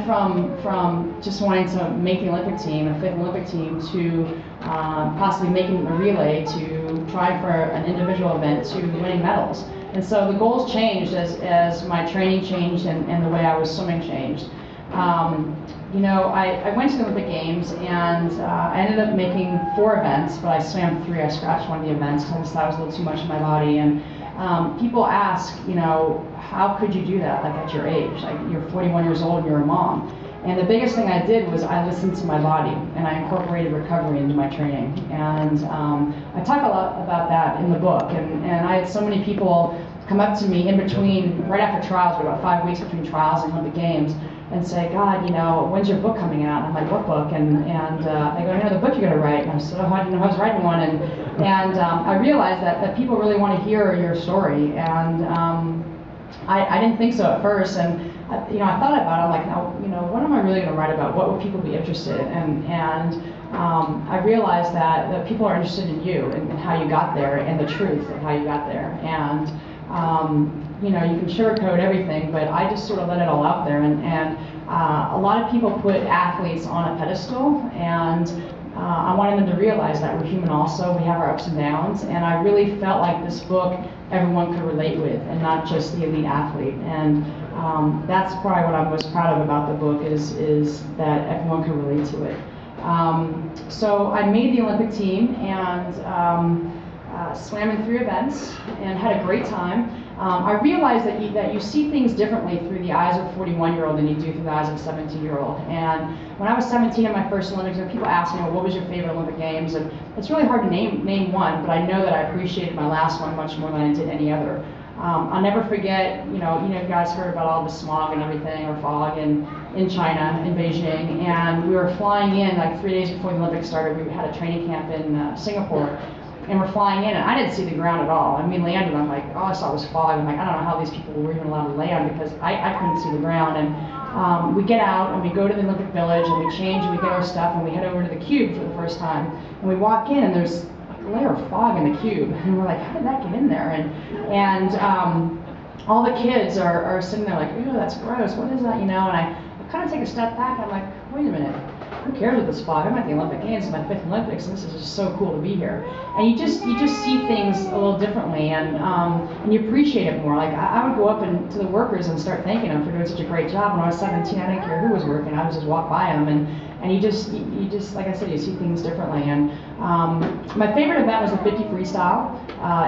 from just wanting to make the Olympic team, a fifth Olympic team, to possibly making a relay, to trying for an individual event, to winning medals. And so the goals changed as my training changed and the way I was swimming changed. You know, I went to the Olympic Games and I ended up making 4 events, but I swam 3. I scratched one of the events because I just thought it was a little too much in my body. And people ask, you know, how could you do that, like at your age? Like, you're 41 years old and you're a mom. And the biggest thing I did was I listened to my body and I incorporated recovery into my training. And I talk a lot about that in the book. And I had so many people come up to me in between, right after trials, about 5 weeks between trials and Olympic Games, and say, God, you know, when's your book coming out? And I'm like, what book? And they go, I know the book you're going to write. And I said, oh, how do you know I was writing one? And I realized that people really want to hear your story. And I didn't think so at first. And you know, I thought about it. I'm like, now, you know, what am I really going to write about? What would people be interested in? And I realized that people are interested in you and how you got there and the truth of how you got there. And you know, you can sugarcoat everything, but I just sort of let it all out there. And a lot of people put athletes on a pedestal, and I wanted them to realize that we're human also. We have our ups and downs, and I really felt like this book everyone could relate with, and not just the elite athlete. And that's probably what I'm most proud of about the book, is that everyone can relate to it. So I made the Olympic team and swam in 3 events and had a great time. I realized that you see things differently through the eyes of a 41-year-old than you do through the eyes of a 17-year-old. And when I was 17 in my first Olympics, people ask me, well, what was your favorite Olympic Games? And it's really hard to name one, but I know that I appreciated my last one much more than I did any other. I'll never forget, you guys heard about all the smog and everything, or fog in China, in Beijing, and we were flying in like 3 days before the Olympics started. We had a training camp in Singapore. And we're flying in, and I didn't see the ground at all. And we landed, I'm like, all I saw was fog. I'm like, I don't know how these people were even allowed to land, because I couldn't see the ground. And we get out, and we go to the Olympic Village, and we change, and we get our stuff, and we head over to the cube for the first time. And we walk in, and there's like a layer of fog in the cube. And we're like, how did that get in there? And all the kids are sitting there like, ew, that's gross. What is that, And I kind of take a step back, and I'm like, wait a minute. Who cares with this fog? I'm at the Olympic Games, it's my 5th Olympics, and this is just so cool to be here. And you just see things a little differently, and you appreciate it more. Like I would go up to the workers and start thanking them for doing such a great job. When I was 17, I didn't care who was working. I would just walk by them, and you just, like I said, you see things differently. And my favorite event was the 50 freestyle.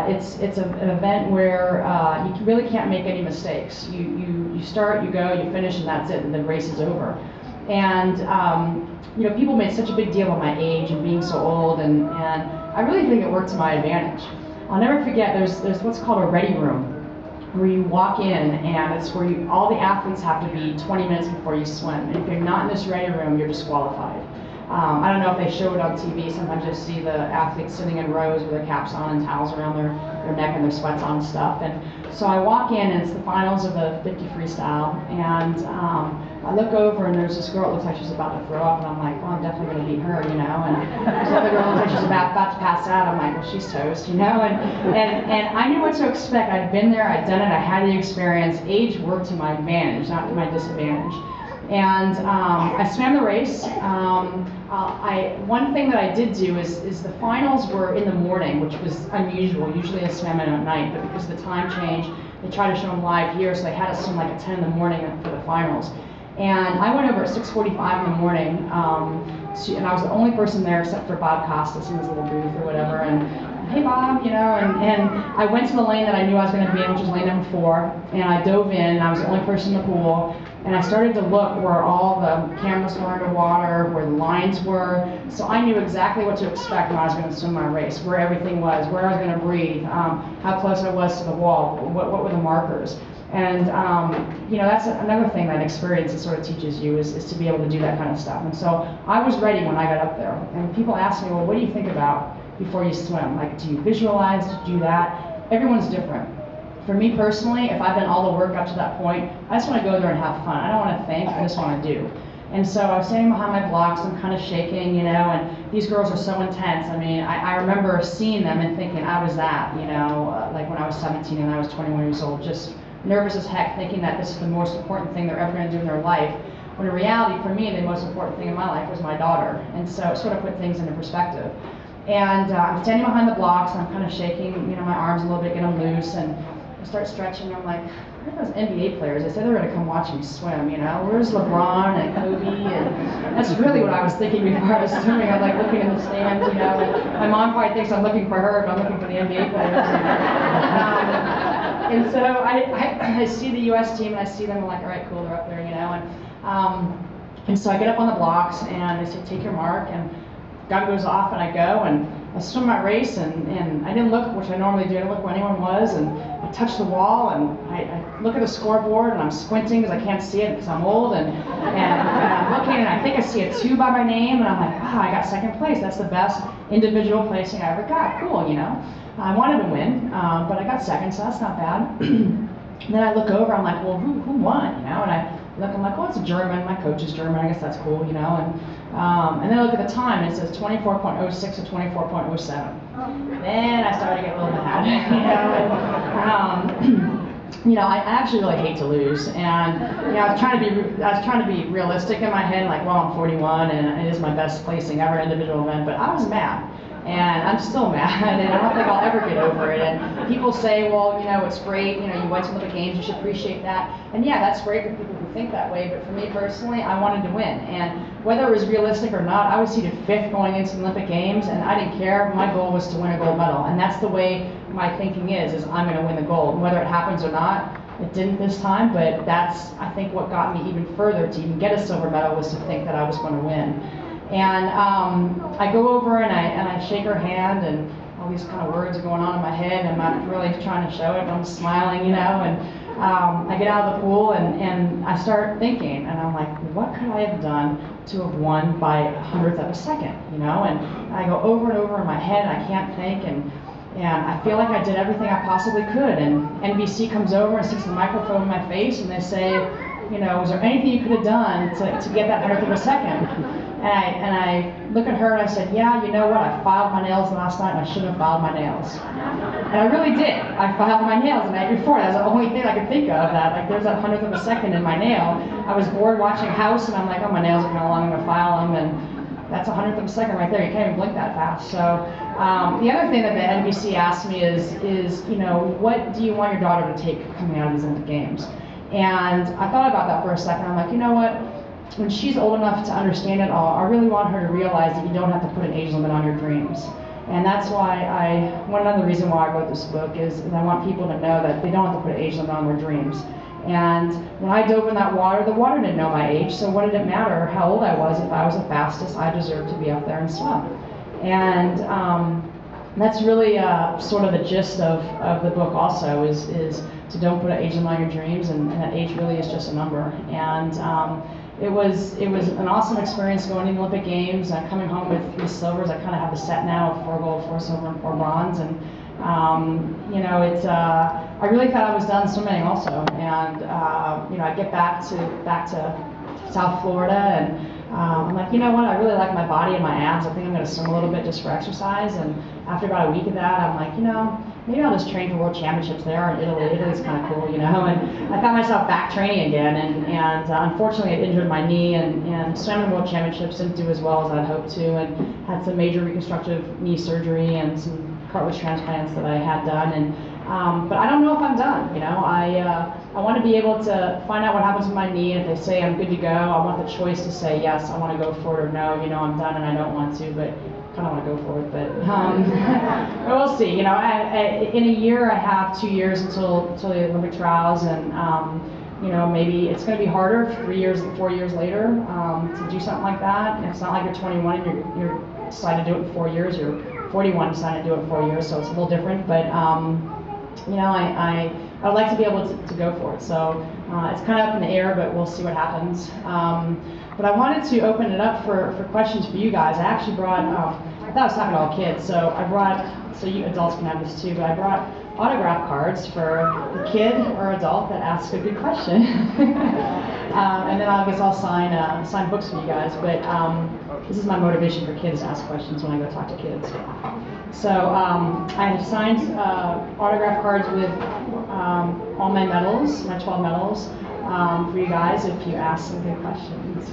It's an event where you really can't make any mistakes. You start, you go, you finish, and that's it, and the race is over. And people made such a big deal of my age and being so old, and I really think it worked to my advantage. I'll never forget, there's what's called a ready room, where you walk in, and it's where all the athletes have to be 20 minutes before you swim. And if you're not in this ready room, you're disqualified. I don't know if they show it on TV. Sometimes you see the athletes sitting in rows with their caps on and towels around their neck and their sweats on and stuff. And so I walk in, and it's the finals of the 50 freestyle, and I look over, and there's this girl that looks like she's about to throw up, and I'm like, well, I'm definitely going to beat her, And there's another girl that looks like she's about to pass out. I'm like, well, she's toast, And I knew what to expect. I'd been there, I'd done it, I had the experience. Age worked to my advantage, not to my disadvantage. And I swam the race. One thing that I did do is the finals were in the morning, which was unusual. Usually I swam in at night, but because of the time change, they tried to show them live here, so they had us swim like at 10 in the morning for the finals. And I went over at 6:45 in the morning, and I was the only person there except for Bob Costas in his little booth or whatever. And hey Bob, and I went to the lane that I knew I was going to be in, which was lane number 4, and I dove in, and I was the only person in the pool. And I started to look where all the cameras were underwater, where the lines were. So I knew exactly what to expect when I was going to swim my race, where everything was, where I was going to breathe, how close I was to the wall, what were the markers. And that's another thing that experience sort of teaches you is to be able to do that kind of stuff. And so I was ready when I got up there. And people ask me, well, what do you think about before you swim? Like, do you visualize, do you do that? Everyone's different. For me personally, if I've done all the work up to that point, I just want to go there and have fun. I don't want to think, I just want to do. And so I was standing behind my blocks, I'm kind of shaking, and these girls are so intense. I mean, I remember seeing them and thinking I was that, like when I was 17 and I was 21 years old, just nervous as heck, thinking that this is the most important thing they're ever going to do in their life. When in reality, for me, the most important thing in my life was my daughter. And so it sort of put things into perspective. And I'm standing behind the blocks, and I'm kind of shaking, my arms a little bit, get them loose, and I start stretching. I'm like, where are those NBA players? They said they were going to come watch me swim, Where's LeBron and Kobe? And that's really what I was thinking before I was swimming. I'm like looking in the stands, And my mom probably thinks I'm looking for her, but I'm looking for the NBA players. And so I see the U.S. team, and I see them, and I'm like, all right, cool, they're up there, And so I get up on the blocks, and they say, take your mark, and gun goes off, and I go, and I swim my race, and I didn't look, which I normally do, I didn't look where anyone was, and I touch the wall, and I look at the scoreboard, and I'm squinting because I can't see it because I'm old, and I'm looking, and I think I see a 2 by my name, and I'm like, wow, I got second place. That's the best individual placing I ever got. Cool, I wanted to win, but I got second, so that's not bad. And then I look over, I'm like, well, who won, And I look, I'm like, well, it's a German. My coach is German. I guess that's cool, And then I look at the time, and it says 24.06 to 24.07. Then I started to get a little mad, I actually really hate to lose, and I was trying to be realistic in my head, like, well, I'm 41, and it is my best placing ever individual event, but I was mad. And I'm still mad, and I don't think I'll ever get over it. And people say, well, it's great, you went to Olympic Games, you should appreciate that. And yeah, that's great for people who think that way, but for me personally, I wanted to win. And whether it was realistic or not, I was seated 5th going into the Olympic Games, and I didn't care. My goal was to win a gold medal, and that's the way my thinking is I'm going to win the gold. And whether it happens or not, it didn't this time, but that's, I think, what got me even further to even get a silver medal was to think that I was going to win. And I go over and I shake her hand, and all these kind of words are going on in my head, and I'm not really trying to show it, but I'm smiling, and I get out of the pool, and I start thinking, and I'm like, what could I have done to have won by a 100th of a second, And I go over and over in my head, and I can't think, and I feel like I did everything I possibly could, and NBC comes over and sticks the microphone in my face, and they say, was there anything you could have done to get that 100th of a second? And I look at her and I said, yeah, you know what? I filed my nails last night, and I shouldn't have filed my nails. And I really did. I filed my nails the night before. That was the only thing I could think of. That like there's that 100th of a second in my nail. I was bored watching House, and I'm like, oh, my nails are kind of long. I'm gonna file them, and that's a 100th of a second right there. You can't even blink that fast. So the other thing that the NBC asked me is what do you want your daughter to take coming out of these Olympic Games? And I thought about that for a second. I'm like, you know what? When she's old enough to understand it all, I really want her to realize that you don't have to put an age limit on your dreams. And that's why one other reason why I wrote this book is I want people to know that they don't have to put an age limit on their dreams. And when I dove in that water, the water didn't know my age, so what did it matter how old I was? If I was the fastest, I deserved to be up there and swim. And that's really sort of the gist of the book also, is to don't put an age limit on your dreams, and that age really is just a number. And it was an awesome experience going to the Olympic Games, coming home with 3 silvers. I kind of have a set now of 4 gold, 4 silver, and 4 bronze. And I really thought I was done swimming also. And I get back to South Florida, and I'm like, you know what? I really like my body and my abs. I think I'm going to swim a little bit just for exercise. And after about a week of that, I'm like, maybe I'll just train for World Championships there in Italy. Italy's kind of cool, And I found myself back training again, and unfortunately, I injured my knee, and swam in World Championships didn't do as well as I'd hoped to, and had some major reconstructive knee surgery and some cartilage transplants that I had done. And but I don't know if I'm done. I want to be able to find out what happens with my knee, and if they say I'm good to go, I want the choice to say yes, I want to go for it, or no, I'm done and I don't want to, but kind of want to go for it, but we'll see. In a year, I have 2 years until the Olympic trials, and maybe it's going to be harder 3 years, 4 years later to do something like that. And it's not like you're 21 and you're decided to do it in 4 years. You're 41 decided to do it in 4 years, so it's a little different. But I would like to be able to go for it. So it's kind of up in the air, but we'll see what happens. But I wanted to open it up for questions for you guys. I actually brought, I thought I was talking to all kids, so I brought, so you adults can have this too, but I brought autograph cards for the kid or adult that asks a good question. And then I guess I'll sign books for you guys, but this is my motivation for kids to ask questions when I go talk to kids. So I have signed autograph cards with all my medals, my 12 medals. for you guys if you ask some good questions.